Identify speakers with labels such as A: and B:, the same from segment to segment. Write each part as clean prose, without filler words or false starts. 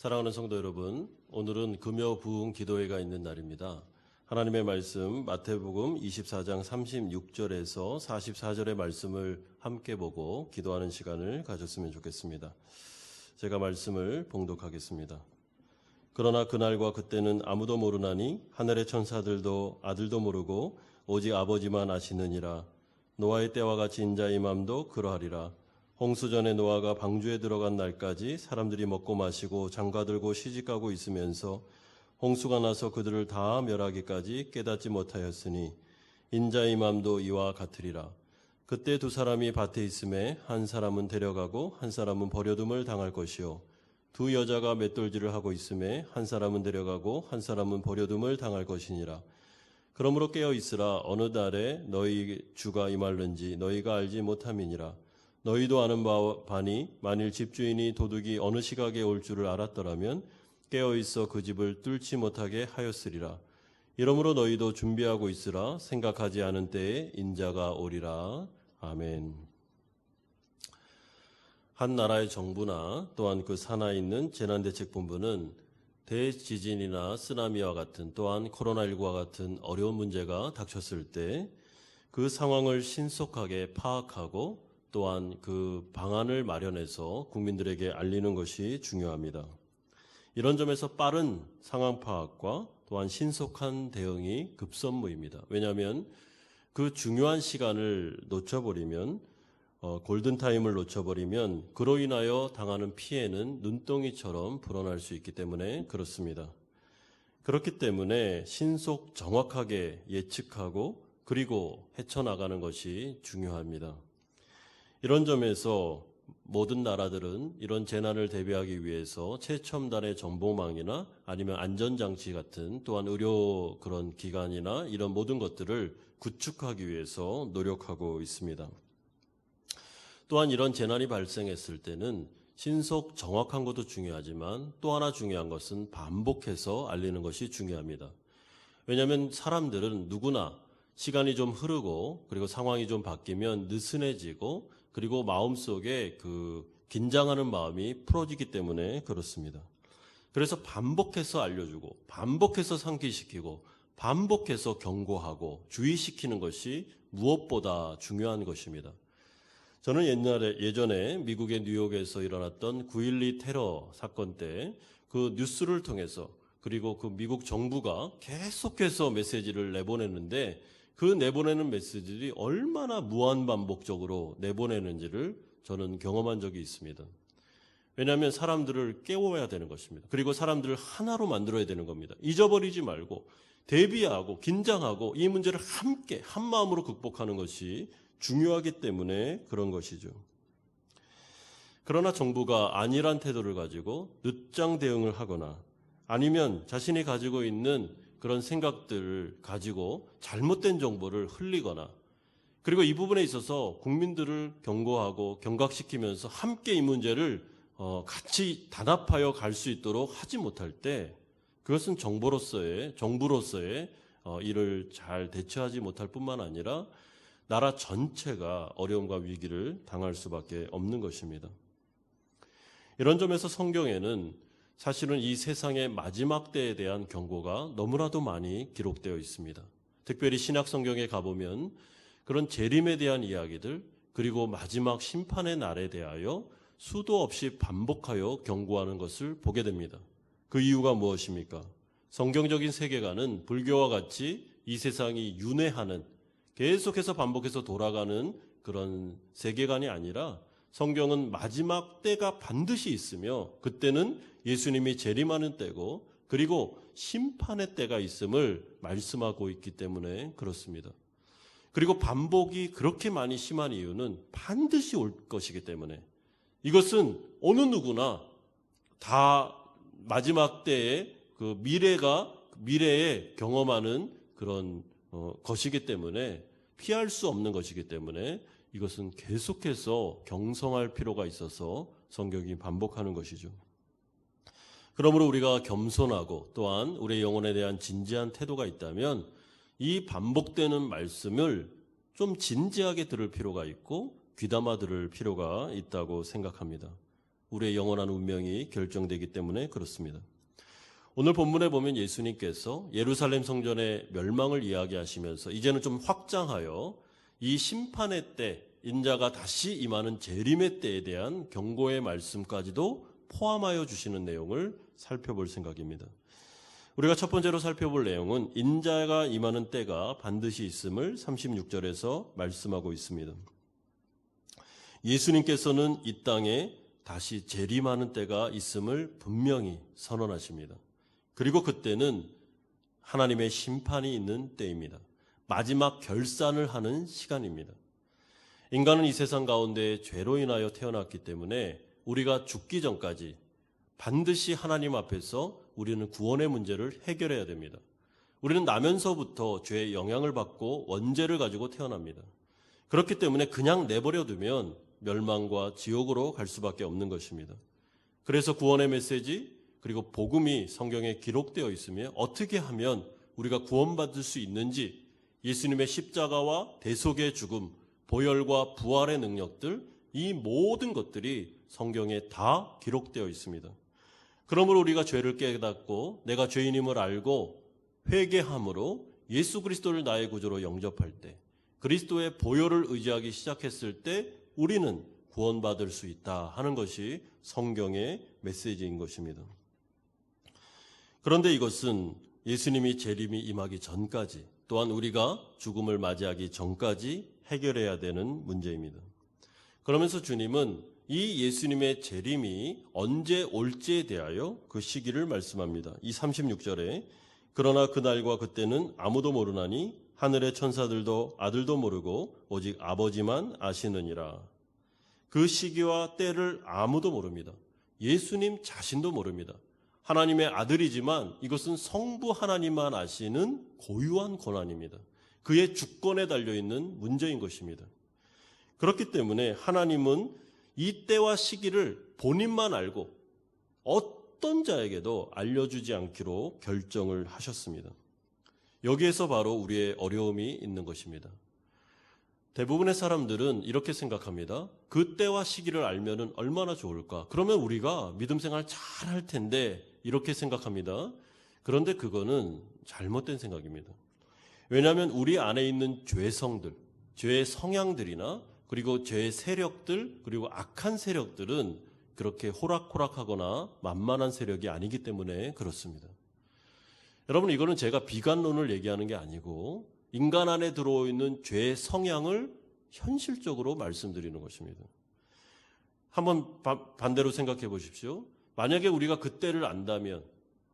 A: 사랑하는 성도 여러분, 오늘은 금요 부흥 기도회가 있는 날입니다. 하나님의 말씀 마태복음 24장 36절에서 44절의 말씀을 함께 보고 기도하는 시간을 가졌으면 좋겠습니다. 제가 말씀을 봉독하겠습니다. 그러나 그날과 그때는 아무도 모르나니 하늘의 천사들도 아들도 모르고 오직 아버지만 아시느니라. 노아의 때와 같이 인자의 맘도 그러하리라. 홍수 전에 노아가 방주에 들어간 날까지 사람들이 먹고 마시고 장가들고 시집가고 있으면서 홍수가 나서 그들을 다 멸하기까지 깨닫지 못하였으니 인자의 맘도 이와 같으리라. 그때 두 사람이 밭에 있음에 한 사람은 데려가고 한 사람은 버려둠을 당할 것이요 두 여자가 맷돌질을 하고 있음에 한 사람은 데려가고 한 사람은 버려둠을 당할 것이니라. 그러므로 깨어 있으라. 어느 날에 너희 주가 임할는지 너희가 알지 못함이니라. 너희도 아는 바니 만일 집주인이 도둑이 어느 시각에 올 줄을 알았더라면 깨어있어 그 집을 뚫지 못하게 하였으리라. 이러므로 너희도 준비하고 있으라. 생각하지 않은 때에 인자가 오리라. 아멘. 한 나라의 정부나 또한 그 산하에 있는 재난대책본부는 대지진이나 쓰나미와 같은 또한 코로나19와 같은 어려운 문제가 닥쳤을 때 그 상황을 신속하게 파악하고 또한 그 방안을 마련해서 국민들에게 알리는 것이 중요합니다. 이런 점에서 빠른 상황 파악과 또한 신속한 대응이 급선무입니다. 왜냐하면 그 중요한 시간을 놓쳐버리면 골든타임을 놓쳐버리면 그로 인하여 당하는 피해는 눈덩이처럼 불어날 수 있기 때문에 그렇습니다. 그렇기 때문에 신속 정확하게 예측하고 그리고 헤쳐나가는 것이 중요합니다. 이런 점에서 모든 나라들은 이런 재난을 대비하기 위해서 최첨단의 정보망이나 아니면 안전장치 같은 또한 의료 그런 기관이나 이런 모든 것들을 구축하기 위해서 노력하고 있습니다. 또한 이런 재난이 발생했을 때는 신속 정확한 것도 중요하지만 또 하나 중요한 것은 반복해서 알리는 것이 중요합니다. 왜냐하면 사람들은 누구나 시간이 좀 흐르고 그리고 상황이 좀 바뀌면 느슨해지고 그리고 마음속에 그 긴장하는 마음이 풀어지기 때문에 그렇습니다. 그래서 반복해서 알려주고 반복해서 상기시키고 반복해서 경고하고 주의시키는 것이 무엇보다 중요한 것입니다. 저는 예전에 미국의 뉴욕에서 일어났던 9.12 테러 사건 때 그 뉴스를 통해서 그리고 그 미국 정부가 계속해서 메시지를 내보냈는데 그 내보내는 메시지들이 얼마나 무한반복적으로 내보내는지를 저는 경험한 적이 있습니다. 왜냐하면 사람들을 깨워야 되는 것입니다. 그리고 사람들을 하나로 만들어야 되는 겁니다. 잊어버리지 말고 대비하고 긴장하고 이 문제를 함께 한마음으로 극복하는 것이 중요하기 때문에 그런 것이죠. 그러나 정부가 안일한 태도를 가지고 늦장 대응을 하거나 아니면 자신이 가지고 있는 그런 생각들을 가지고 잘못된 정보를 흘리거나 그리고 이 부분에 있어서 국민들을 경고하고 경각시키면서 함께 이 문제를 같이 단합하여 갈 수 있도록 하지 못할 때 그것은 정부로서의 일을 잘 대처하지 못할 뿐만 아니라 나라 전체가 어려움과 위기를 당할 수밖에 없는 것입니다. 이런 점에서 성경에는 사실은 이 세상의 마지막 때에 대한 경고가 너무나도 많이 기록되어 있습니다. 특별히 신약 성경에 가보면 그런 재림에 대한 이야기들 그리고 마지막 심판의 날에 대하여 수도 없이 반복하여 경고하는 것을 보게 됩니다. 그 이유가 무엇입니까? 성경적인 세계관은 불교와 같이 이 세상이 윤회하는 계속해서 반복해서 돌아가는 그런 세계관이 아니라 성경은 마지막 때가 반드시 있으며 그때는 예수님이 재림하는 때고 그리고 심판의 때가 있음을 말씀하고 있기 때문에 그렇습니다. 그리고 반복이 그렇게 많이 심한 이유는 반드시 올 것이기 때문에 이것은 어느 누구나 다 마지막 때의 그 미래에 경험하는 그런 것이기 때문에 피할 수 없는 것이기 때문에 이것은 계속해서 경성할 필요가 있어서 성경이 반복하는 것이죠. 그러므로 우리가 겸손하고 또한 우리의 영혼에 대한 진지한 태도가 있다면 이 반복되는 말씀을 좀 진지하게 들을 필요가 있고 귀담아 들을 필요가 있다고 생각합니다. 우리의 영원한 운명이 결정되기 때문에 그렇습니다. 오늘 본문에 보면 예수님께서 예루살렘 성전의 멸망을 이야기하시면서 이제는 좀 확장하여 이 심판의 때, 인자가 다시 임하는 재림의 때에 대한 경고의 말씀까지도 포함하여 주시는 내용을 살펴볼 생각입니다. 우리가 첫 번째로 살펴볼 내용은 인자가 임하는 때가 반드시 있음을 36절에서 말씀하고 있습니다. 예수님께서는 이 땅에 다시 재림하는 때가 있음을 분명히 선언하십니다. 그리고 그때는 하나님의 심판이 있는 때입니다. 마지막 결산을 하는 시간입니다. 인간은 이 세상 가운데 죄로 인하여 태어났기 때문에 우리가 죽기 전까지 반드시 하나님 앞에서 우리는 구원의 문제를 해결해야 됩니다. 우리는 나면서부터 죄의 영향을 받고 원죄를 가지고 태어납니다. 그렇기 때문에 그냥 내버려두면 멸망과 지옥으로 갈 수밖에 없는 것입니다. 그래서 구원의 메시지 그리고 복음이 성경에 기록되어 있으며 어떻게 하면 우리가 구원받을 수 있는지 예수님의 십자가와 대속의 죽음, 보혈과 부활의 능력들 이 모든 것들이 성경에 다 기록되어 있습니다. 그러므로 우리가 죄를 깨닫고 내가 죄인임을 알고 회개함으로 예수 그리스도를 나의 구주로 영접할 때 그리스도의 보혈을 의지하기 시작했을 때 우리는 구원받을 수 있다 하는 것이 성경의 메시지인 것입니다. 그런데 이것은 예수님이 재림이 임하기 전까지 또한 우리가 죽음을 맞이하기 전까지 해결해야 되는 문제입니다. 그러면서 주님은 이 예수님의 재림이 언제 올지에 대하여 그 시기를 말씀합니다. 이 36절에 그러나 그날과 그때는 아무도 모르나니 하늘의 천사들도 아들도 모르고 오직 아버지만 아시느니라. 그 시기와 때를 아무도 모릅니다. 예수님 자신도 모릅니다. 하나님의 아들이지만 이것은 성부 하나님만 아시는 고유한 권한입니다. 그의 주권에 달려있는 문제인 것입니다. 그렇기 때문에 하나님은 이 때와 시기를 본인만 알고 어떤 자에게도 알려주지 않기로 결정을 하셨습니다. 여기에서 바로 우리의 어려움이 있는 것입니다. 대부분의 사람들은 이렇게 생각합니다. 그 때와 시기를 알면 얼마나 좋을까? 그러면 우리가 믿음 생활 잘 할 텐데 이렇게 생각합니다. 그런데 그거는 잘못된 생각입니다. 왜냐하면 우리 안에 있는 죄성들, 죄의 성향들이나 그리고 죄의 세력들 그리고 악한 세력들은 그렇게 호락호락하거나 만만한 세력이 아니기 때문에 그렇습니다. 여러분 이거는 제가 비관론을 얘기하는 게 아니고 인간 안에 들어있는 죄의 성향을 현실적으로 말씀드리는 것입니다. 한번 반대로 생각해 보십시오. 만약에 우리가 그때를 안다면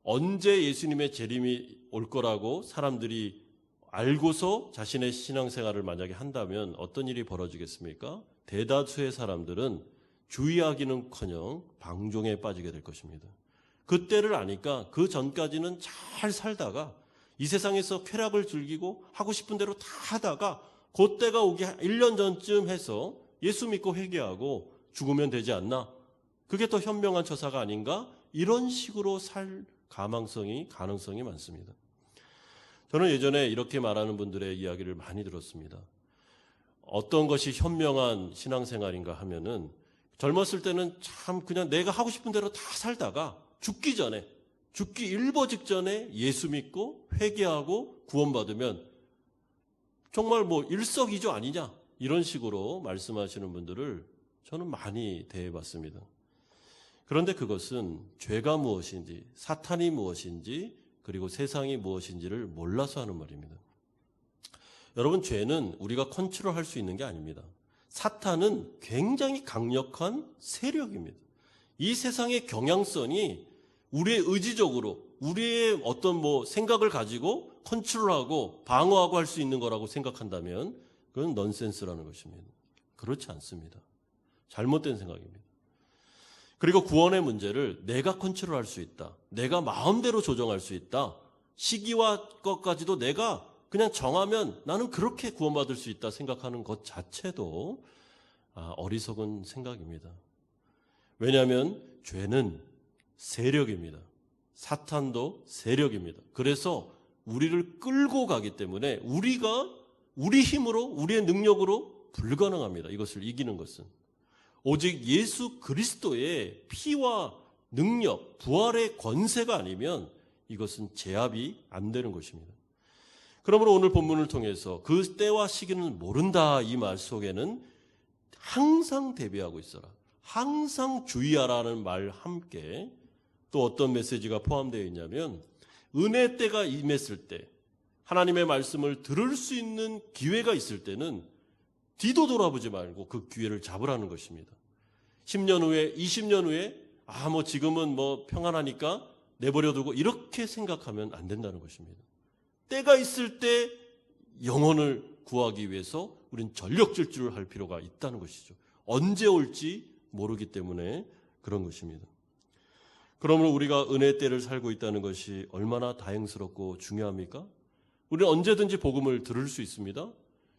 A: 언제 예수님의 재림이 올 거라고 사람들이 알고서 자신의 신앙생활을 만약에 한다면 어떤 일이 벌어지겠습니까? 대다수의 사람들은 주의하기는커녕 방종에 빠지게 될 것입니다. 그때를 아니까 그 전까지는 잘 살다가 이 세상에서 쾌락을 즐기고 하고 싶은 대로 다 하다가 그때가 오기 1년 전쯤 해서 예수 믿고 회개하고 죽으면 되지 않나? 그게 더 현명한 처사가 아닌가? 이런 식으로 살 가능성이 많습니다. 저는 예전에 이렇게 말하는 분들의 이야기를 많이 들었습니다. 어떤 것이 현명한 신앙생활인가 하면은 젊었을 때는 참 그냥 내가 하고 싶은 대로 다 살다가 죽기 일보 직전에 예수 믿고 회개하고 구원받으면 정말 뭐 일석이조 아니냐 이런 식으로 말씀하시는 분들을 저는 많이 대해봤습니다. 그런데 그것은 죄가 무엇인지 사탄이 무엇인지 그리고 세상이 무엇인지를 몰라서 하는 말입니다. 여러분 죄는 우리가 컨트롤할 수 있는 게 아닙니다. 사탄은 굉장히 강력한 세력입니다. 이 세상의 경향성이 우리의 의지적으로 우리의 어떤 생각을 가지고 컨트롤하고 방어하고 할 수 있는 거라고 생각한다면 그건 넌센스라는 것입니다. 그렇지 않습니다. 잘못된 생각입니다. 그리고 구원의 문제를 내가 컨트롤할 수 있다. 내가 마음대로 조정할 수 있다. 시기와 것까지도 내가 그냥 정하면 나는 그렇게 구원받을 수 있다 생각하는 것 자체도 어리석은 생각입니다. 왜냐하면 죄는 세력입니다. 사탄도 세력입니다. 그래서 우리를 끌고 가기 때문에 우리가 우리 힘으로 우리의 능력으로 불가능합니다. 이것을 이기는 것은. 오직 예수 그리스도의 피와 능력, 부활의 권세가 아니면 이것은 제압이 안 되는 것입니다. 그러므로 오늘 본문을 통해서 그 때와 시기는 모른다 이 말 속에는 항상 대비하고 있어라, 항상 주의하라는 말 함께 또 어떤 메시지가 포함되어 있냐면, 은혜 때가 임했을 때, 하나님의 말씀을 들을 수 있는 기회가 있을 때는 뒤도 돌아보지 말고 그 기회를 잡으라는 것입니다. 10년 후에, 20년 후에 지금은 평안하니까 내버려두고 이렇게 생각하면 안 된다는 것입니다. 때가 있을 때 영혼을 구하기 위해서 우린 전력 질주를 할 필요가 있다는 것이죠. 언제 올지 모르기 때문에 그런 것입니다. 그러므로 우리가 은혜의 때를 살고 있다는 것이 얼마나 다행스럽고 중요합니까? 우리는 언제든지 복음을 들을 수 있습니다.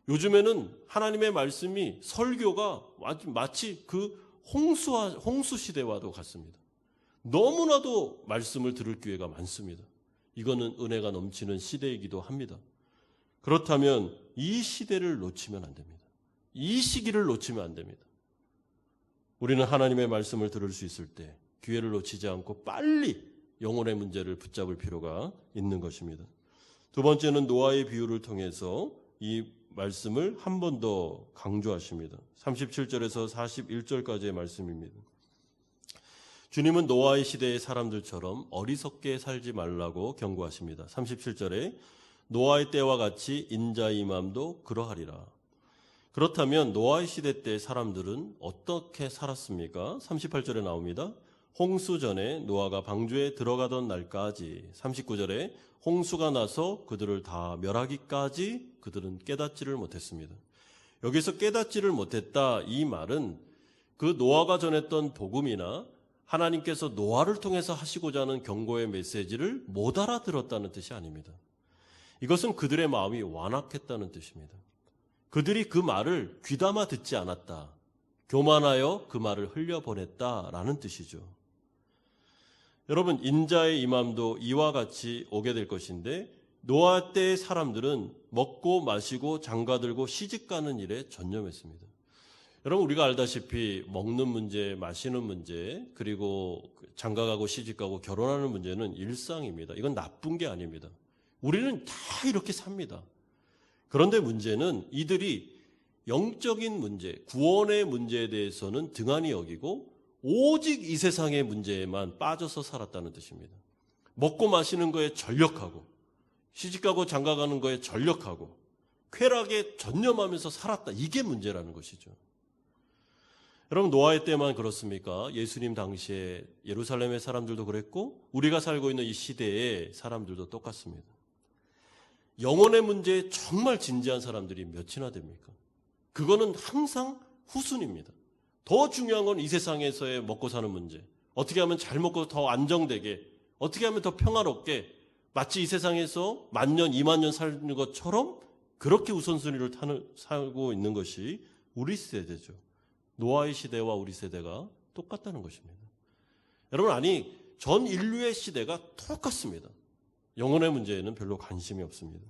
A: 요즘에는 하나님의 말씀이, 설교가 마치 그 홍수 시대와도 같습니다. 너무나도 말씀을 들을 기회가 많습니다. 이거는 은혜가 넘치는 시대이기도 합니다. 그렇다면 이 시대를 놓치면 안 됩니다. 이 시기를 놓치면 안 됩니다. 우리는 하나님의 말씀을 들을 수 있을 때 기회를 놓치지 않고 빨리 영혼의 문제를 붙잡을 필요가 있는 것입니다. 두 번째는 노아의 비유를 통해서 이 말씀을 한 번 더 강조하십니다. 37절에서 41절까지의 말씀입니다. 주님은 노아의 시대의 사람들처럼 어리석게 살지 말라고 경고하십니다. 37절에 노아의 때와 같이 인자의 임함도 그러하리라. 그렇다면 노아의 시대 때 사람들은 어떻게 살았습니까? 38절에 나옵니다. 홍수 전에 노아가 방주에 들어가던 날까지, 39절에 홍수가 나서 그들을 다 멸하기까지 그들은 깨닫지를 못했습니다. 여기서 깨닫지를 못했다 이 말은 그 노아가 전했던 복음이나 하나님께서 노아를 통해서 하시고자 하는 경고의 메시지를 못 알아들었다는 뜻이 아닙니다. 이것은 그들의 마음이 완악했다는 뜻입니다. 그들이 그 말을 귀담아 듣지 않았다, 교만하여 그 말을 흘려보냈다라는 뜻이죠. 여러분, 인자의 임함도 이와 같이 오게 될 것인데, 노아 때의 사람들은 먹고 마시고 장가들고 시집가는 일에 전념했습니다. 여러분, 우리가 알다시피 먹는 문제, 마시는 문제, 그리고 장가가고 시집가고 결혼하는 문제는 일상입니다. 이건 나쁜 게 아닙니다. 우리는 다 이렇게 삽니다. 그런데 문제는 이들이 영적인 문제, 구원의 문제에 대해서는 등한히 여기고 오직 이 세상의 문제에만 빠져서 살았다는 뜻입니다. 먹고 마시는 거에 전력하고 시집가고 장가가는 거에 전력하고 쾌락에 전념하면서 살았다. 이게 문제라는 것이죠. 여러분, 노아의 때만 그렇습니까? 예수님 당시에 예루살렘의 사람들도 그랬고 우리가 살고 있는 이 시대의 사람들도 똑같습니다. 영혼의 문제에 정말 진지한 사람들이 몇이나 됩니까? 그거는 항상 후순입니다. 더 중요한 건 이 세상에서의 먹고 사는 문제. 어떻게 하면 잘 먹고 더 안정되게, 어떻게 하면 더 평화롭게, 마치 이 세상에서 1000년, 20,000년 사는 것처럼 그렇게 우선순위를 살고 있는 것이 우리 세대죠. 노아의 시대와 우리 세대가 똑같다는 것입니다. 여러분, 전 인류의 시대가 똑같습니다. 영혼의 문제에는 별로 관심이 없습니다.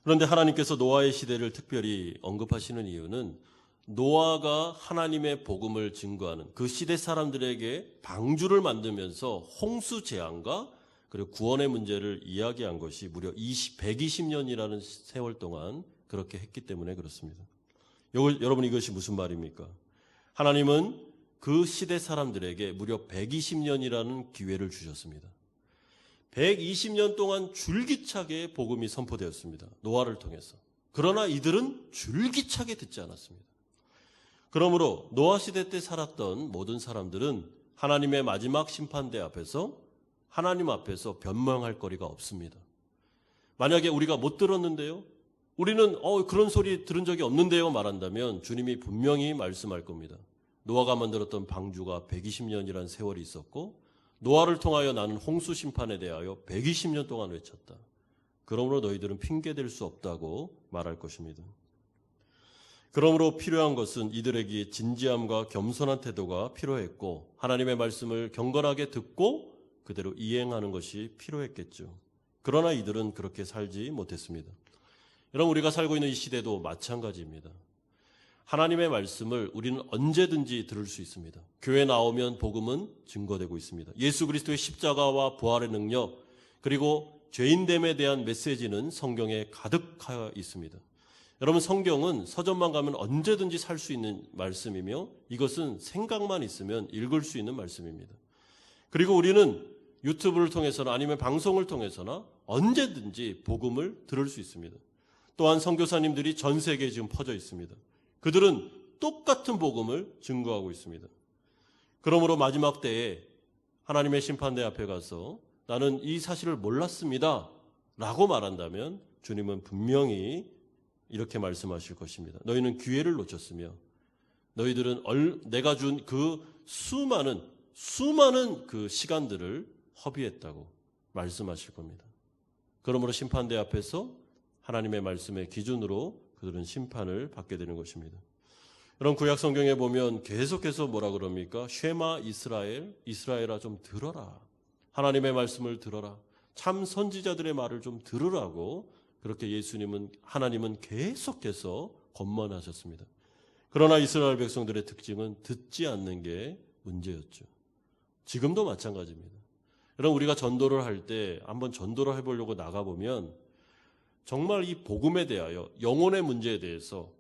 A: 그런데 하나님께서 노아의 시대를 특별히 언급하시는 이유는 노아가 하나님의 복음을 증거하는 그 시대 사람들에게 방주를 만들면서 홍수 재앙과 그리고 구원의 문제를 이야기한 것이 무려 120년이라는 세월 동안 그렇게 했기 때문에 그렇습니다. 여러분, 이것이 무슨 말입니까? 하나님은 그 시대 사람들에게 무려 120년이라는 기회를 주셨습니다. 120년 동안 줄기차게 복음이 선포되었습니다. 노아를 통해서. 그러나 이들은 줄기차게 듣지 않았습니다. 그러므로 노아 시대 때 살았던 모든 사람들은 하나님의 마지막 심판대 앞에서 하나님 앞에서 변명할 거리가 없습니다. 만약에 우리가 못 들었는데요, 우리는 그런 소리 들은 적이 없는데요 말한다면 주님이 분명히 말씀할 겁니다. 노아가 만들었던 방주가 120년이라는 세월이 있었고 노아를 통하여 나는 홍수 심판에 대하여 120년 동안 외쳤다. 그러므로 너희들은 핑계댈 수 없다고 말할 것입니다. 그러므로 필요한 것은 이들에게 진지함과 겸손한 태도가 필요했고 하나님의 말씀을 경건하게 듣고 그대로 이행하는 것이 필요했겠죠. 그러나 이들은 그렇게 살지 못했습니다. 여러분, 우리가 살고 있는 이 시대도 마찬가지입니다. 하나님의 말씀을 우리는 언제든지 들을 수 있습니다. 교회 나오면 복음은 증거되고 있습니다. 예수 그리스도의 십자가와 부활의 능력, 그리고 죄인됨에 대한 메시지는 성경에 가득하여 있습니다. 여러분, 성경은 서점만 가면 언제든지 살 수 있는 말씀이며 이것은 생각만 있으면 읽을 수 있는 말씀입니다. 그리고 우리는 유튜브를 통해서나 아니면 방송을 통해서나 언제든지 복음을 들을 수 있습니다. 또한 선교사님들이 전 세계에 지금 퍼져 있습니다. 그들은 똑같은 복음을 증거하고 있습니다. 그러므로 마지막 때에 하나님의 심판대 앞에 가서 나는 이 사실을 몰랐습니다 라고 말한다면 주님은 분명히 이렇게 말씀하실 것입니다. 너희는 기회를 놓쳤으며 너희들은 내가 준 그 수많은 그 시간들을 허비했다고 말씀하실 겁니다. 그러므로 심판대 앞에서 하나님의 말씀의 기준으로 그들은 심판을 받게 되는 것입니다. 여러분, 구약 성경에 보면 계속해서 뭐라 그럽니까? 쉐마 이스라엘, 이스라엘아 좀 들어라. 하나님의 말씀을 들어라. 참 선지자들의 말을 좀 들으라고 그렇게 하나님은 계속해서 권면하셨습니다. 그러나 이스라엘 백성들의 특징은 듣지 않는 게 문제였죠. 지금도 마찬가지입니다. 여러분, 우리가 전도를 할 때 한번 전도를 해보려고 나가보면 정말 이 복음에 대하여 영혼의 문제에 대해서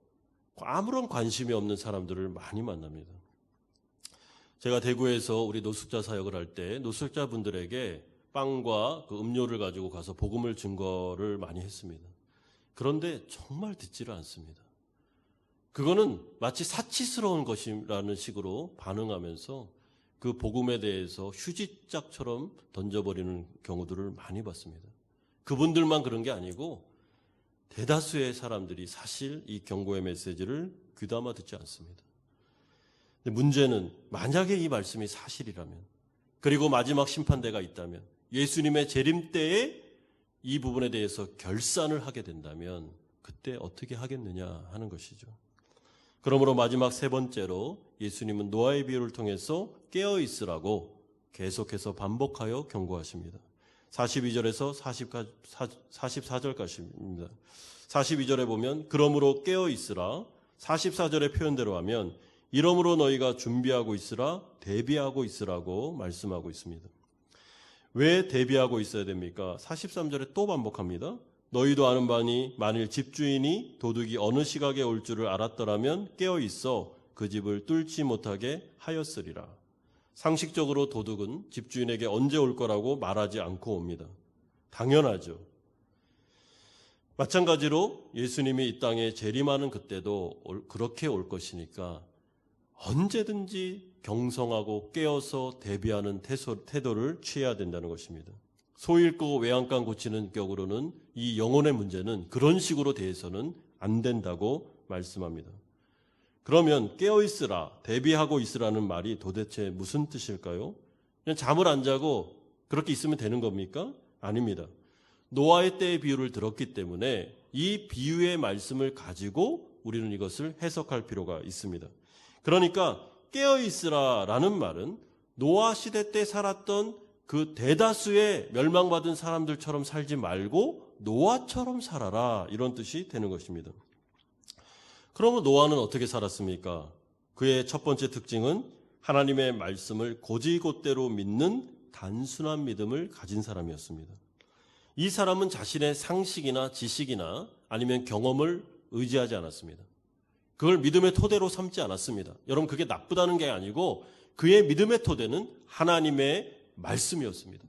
A: 아무런 관심이 없는 사람들을 많이 만납니다. 제가 대구에서 우리 노숙자 사역을 할 때 노숙자분들에게 빵과 그 음료를 가지고 가서 복음을 증거를 많이 했습니다. 그런데 정말 듣지를 않습니다. 그거는 마치 사치스러운 것이라는 식으로 반응하면서 그 복음에 대해서 휴지짝처럼 던져버리는 경우들을 많이 봤습니다. 그분들만 그런 게 아니고 대다수의 사람들이 사실 이 경고의 메시지를 귀담아 듣지 않습니다. 근데 문제는 만약에 이 말씀이 사실이라면, 그리고 마지막 심판대가 있다면, 예수님의 재림 때에 이 부분에 대해서 결산을 하게 된다면 그때 어떻게 하겠느냐 하는 것이죠. 그러므로 마지막 세 번째로 예수님은 노아의 비유를 통해서 깨어 있으라고 계속해서 반복하여 경고하십니다. 42절에서 44절까지입니다. 42절에 보면 그러므로 깨어 있으라, 44절의 표현대로 하면 이러므로 너희가 준비하고 있으라, 대비하고 있으라고 말씀하고 있습니다. 왜 대비하고 있어야 됩니까? 43절에 또 반복합니다. 너희도 아는 바니 만일 집주인이 도둑이 어느 시각에 올 줄을 알았더라면 깨어 있어 그 집을 뚫지 못하게 하였으리라. 상식적으로 도둑은 집주인에게 언제 올 거라고 말하지 않고 옵니다. 당연하죠. 마찬가지로 예수님이 이 땅에 재림하는 그때도 그렇게 올 것이니까 언제든지 경성하고 깨어서 대비하는 태도를 취해야 된다는 것입니다. 소 읽고 외양간 고치는 격으로는 이 영혼의 문제는 그런 식으로 대해서는 안 된다고 말씀합니다. 그러면 깨어있으라, 대비하고 있으라는 말이 도대체 무슨 뜻일까요? 그냥 잠을 안 자고 그렇게 있으면 되는 겁니까? 아닙니다. 노아의 때의 비유를 들었기 때문에 이 비유의 말씀을 가지고 우리는 이것을 해석할 필요가 있습니다. 그러니까 깨어있으라라는 말은 노아 시대 때 살았던 그 대다수의 멸망받은 사람들처럼 살지 말고 노아처럼 살아라, 이런 뜻이 되는 것입니다. 그러면 노아는 어떻게 살았습니까? 그의 첫 번째 특징은 하나님의 말씀을 곧이곧대로 믿는 단순한 믿음을 가진 사람이었습니다. 이 사람은 자신의 상식이나 지식이나 아니면 경험을 의지하지 않았습니다. 그걸 믿음의 토대로 삼지 않았습니다. 여러분, 그게 나쁘다는 게 아니고 그의 믿음의 토대는 하나님의 말씀이었습니다.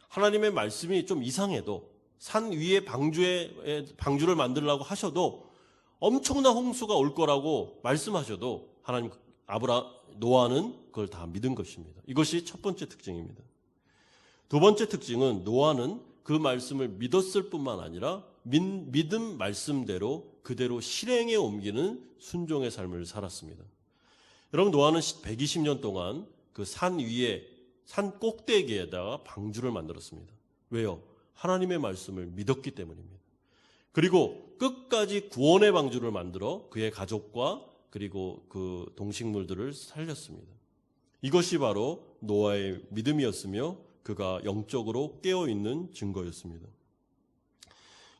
A: 하나님의 말씀이 좀 이상해도 산 위에 방주를 만들려고 하셔도 엄청난 홍수가 올 거라고 말씀하셔도 노아는 그걸 다 믿은 것입니다. 이것이 첫 번째 특징입니다. 두 번째 특징은 노아는 그 말씀을 믿었을 뿐만 아니라 믿음 말씀대로 그대로 실행에 옮기는 순종의 삶을 살았습니다. 여러분, 노아는 120년 동안 그 산 위에, 산 꼭대기에다가 방주를 만들었습니다. 왜요? 하나님의 말씀을 믿었기 때문입니다. 그리고 끝까지 구원의 방주를 만들어 그의 가족과 그리고 그 동식물들을 살렸습니다. 이것이 바로 노아의 믿음이었으며 그가 영적으로 깨어있는 증거였습니다.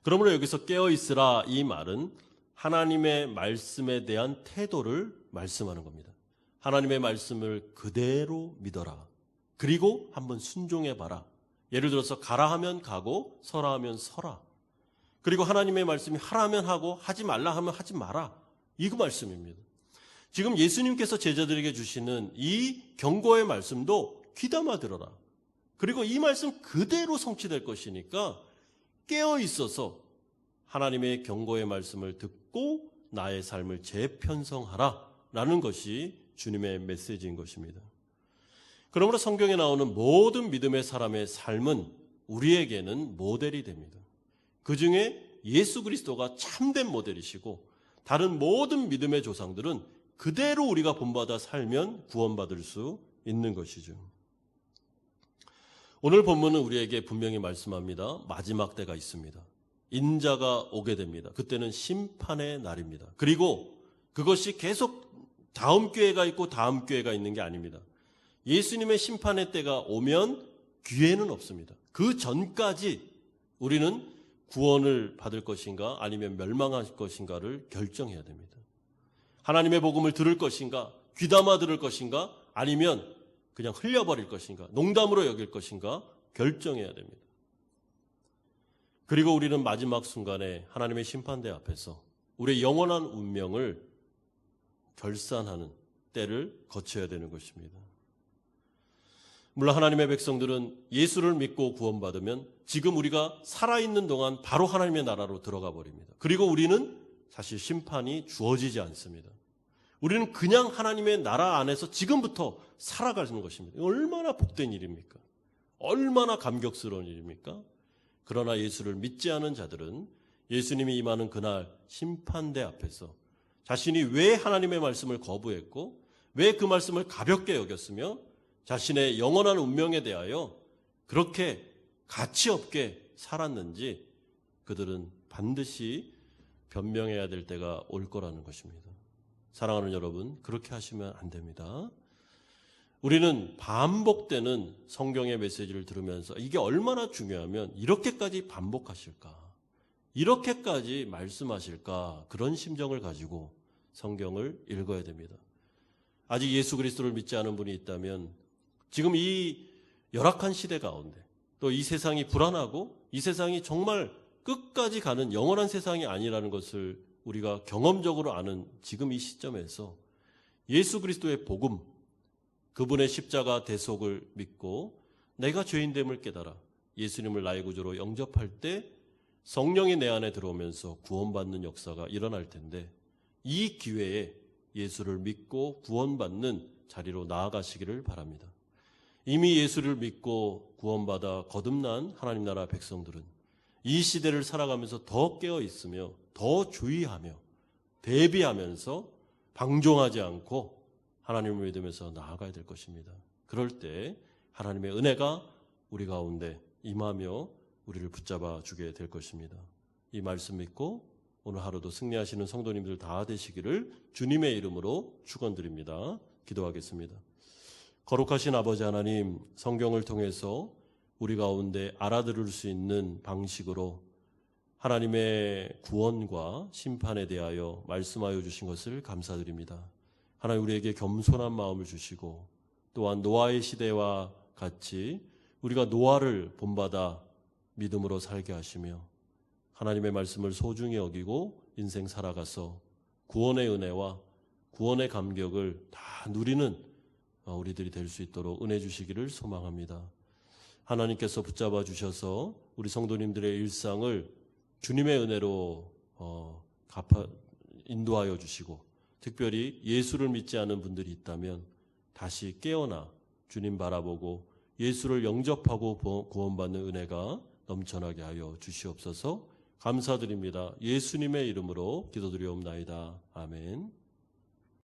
A: 그러므로 여기서 깨어있으라 이 말은 하나님의 말씀에 대한 태도를 말씀하는 겁니다. 하나님의 말씀을 그대로 믿어라. 그리고 한번 순종해봐라. 예를 들어서 가라 하면 가고 서라 하면 서라. 그리고 하나님의 말씀이 하라면 하고 하지 말라 하면 하지 마라. 이거 말씀입니다. 지금 예수님께서 제자들에게 주시는 이 경고의 말씀도 귀담아 들어라. 그리고 이 말씀 그대로 성취될 것이니까 깨어 있어서 하나님의 경고의 말씀을 듣고 나의 삶을 재편성하라 라는 것이 주님의 메시지인 것입니다. 그러므로 성경에 나오는 모든 믿음의 사람의 삶은 우리에게는 모델이 됩니다. 그 중에 예수 그리스도가 참된 모델이시고 다른 모든 믿음의 조상들은 그대로 우리가 본받아 살면 구원받을 수 있는 것이죠. 오늘 본문은 우리에게 분명히 말씀합니다. 마지막 때가 있습니다. 인자가 오게 됩니다. 그때는 심판의 날입니다. 그리고 그것이 계속 다음 기회가 있고 다음 기회가 있는 게 아닙니다. 예수님의 심판의 때가 오면 기회는 없습니다. 그 전까지 우리는 구원을 받을 것인가 아니면 멸망할 것인가를 결정해야 됩니다. 하나님의 복음을 들을 것인가, 귀담아 들을 것인가, 아니면 그냥 흘려버릴 것인가, 농담으로 여길 것인가 결정해야 됩니다. 그리고 우리는 마지막 순간에 하나님의 심판대 앞에서 우리의 영원한 운명을 결산하는 때를 거쳐야 되는 것입니다. 물론 하나님의 백성들은 예수를 믿고 구원받으면 지금 우리가 살아있는 동안 바로 하나님의 나라로 들어가 버립니다. 그리고 우리는 사실 심판이 주어지지 않습니다. 우리는 그냥 하나님의 나라 안에서 지금부터 살아가는 것입니다. 얼마나 복된 일입니까? 얼마나 감격스러운 일입니까? 그러나 예수를 믿지 않은 자들은 예수님이 임하는 그날 심판대 앞에서 자신이 왜 하나님의 말씀을 거부했고 왜 그 말씀을 가볍게 여겼으며 자신의 영원한 운명에 대하여 그렇게 가치 없게 살았는지 그들은 반드시 변명해야 될 때가 올 거라는 것입니다. 사랑하는 여러분, 그렇게 하시면 안 됩니다. 우리는 반복되는 성경의 메시지를 들으면서 이게 얼마나 중요하면 이렇게까지 반복하실까? 이렇게까지 말씀하실까? 그런 심정을 가지고 성경을 읽어야 됩니다. 아직 예수 그리스도를 믿지 않은 분이 있다면 지금 이 열악한 시대 가운데 또 이 세상이 불안하고 이 세상이 정말 끝까지 가는 영원한 세상이 아니라는 것을 우리가 경험적으로 아는 지금 이 시점에서 예수 그리스도의 복음, 그분의 십자가 대속을 믿고 내가 죄인됨을 깨달아 예수님을 나의 구주로 영접할 때 성령이 내 안에 들어오면서 구원받는 역사가 일어날 텐데 이 기회에 예수를 믿고 구원받는 자리로 나아가시기를 바랍니다. 이미 예수를 믿고 구원받아 거듭난 하나님 나라 백성들은 이 시대를 살아가면서 더 깨어 있으며 더 주의하며 대비하면서 방종하지 않고 하나님을 믿으면서 나아가야 될 것입니다. 그럴 때 하나님의 은혜가 우리 가운데 임하며 우리를 붙잡아 주게 될 것입니다. 이 말씀 믿고 오늘 하루도 승리하시는 성도님들 다 되시기를 주님의 이름으로 축원드립니다. 기도하겠습니다. 거룩하신 아버지 하나님, 성경을 통해서 우리 가운데 알아들을 수 있는 방식으로 하나님의 구원과 심판에 대하여 말씀하여 주신 것을 감사드립니다. 하나님, 우리에게 겸손한 마음을 주시고 또한 노아의 시대와 같이 우리가 노아를 본받아 믿음으로 살게 하시며 하나님의 말씀을 소중히 여기고 인생 살아가서 구원의 은혜와 구원의 감격을 다 누리는 우리들이 될 수 있도록 은혜 주시기를 소망합니다. 하나님께서 붙잡아 주셔서 우리 성도님들의 일상을 주님의 은혜로 인도하여 주시고 특별히 예수를 믿지 않은 분들이 있다면 다시 깨어나 주님 바라보고 예수를 영접하고 구원받는 은혜가 넘쳐나게 하여 주시옵소서. 감사드립니다. 예수님의 이름으로 기도드리옵나이다. 아멘.